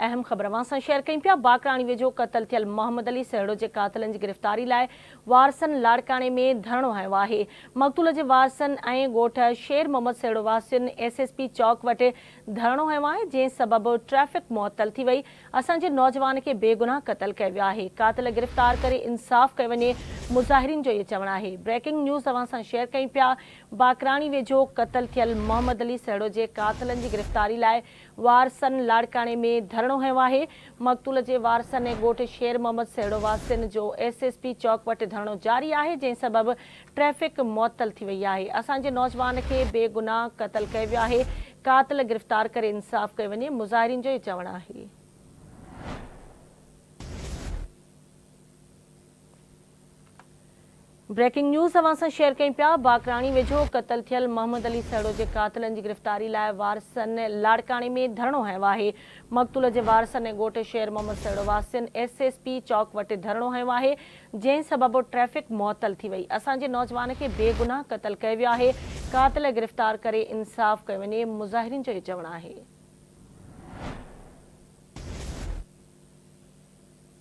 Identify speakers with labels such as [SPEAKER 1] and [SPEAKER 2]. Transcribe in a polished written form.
[SPEAKER 1] अहम ख़बर सां शेयर कयूं पिया। बाकराणी वेझो क़तल थियल मोहम्मद अली सहेड़ो जे क़ातिलनि जी गिरफ़्तारी लाइ वारसनि लाड़काणे में धरणो हयो आहे। मक़तूल जे वारसनि ऐं ॻोठ शेर मोहम्मद सहेड़ो वासियुनि SSP चौक वटि धरणो हयो आहे, जंहिं सबबि ट्रैफ़िक मुअतल थी वई। असांजे नौजवान खे बेगुनाह क़तल कयो वियो आहे। क़ातिल गिरफ़्तार करे इंसाफ़ कयो वञे, मुज़ाहिरीन जो इहो चवणु आहे। ब्रेकिंग न्यूज़ तव्हां सां शेयर कयूं पिया। बाकराणी वेझो क़तल थियल मोहम्मद अली सहेड़ो जे क़ातिलनि जी गिरफ़्तारी लाइ वारसनि लाड़काणे में धरणो हयो आहे। मक़तूल जे वारसनि ऐं ॻोठ शेर मोहम्मद सहेड़ो वासियुनि जो SSP चौक वटि धरणो जारी आहे, जंहिं सबबि ट्रैफ़िक मुअतल थी वई आहे। असांजे नौजवान खे बेगुनाह क़तल कयो वियो आहे। क़ातिल गिरफ़्तार करे इंसाफ़ कयो वञे, मुज़ाहिरीन जो इहो चवणु आहे। ब्रेकिंग न्यूज़ तव्हां सां शेयर कयूं पिया। बाकराणी वेझो क़तल थियल मोहम्मद अली सहेड़ो जे क़ातिलनि जी गिरफ़्तारी लाइ वारसनि लाड़काणे में धरणो हयो आहे। मक़तूल जे वारसनि ऐं ॻोठ शेर मोहम्मद सहेड़ो वासियुनि SSP चौक वटि धरणो हयो आहे, जंहिं सबबि ट्रैफ़िक मुअतल थी वई। असांजे नौजवान खे बेगुनाह क़तल कयो वियो आहे। क़ातिल गिरफ़्तार करे इंसाफ़ कयो वञे, मुज़ाहिरीन जो इहो चवणु आहे।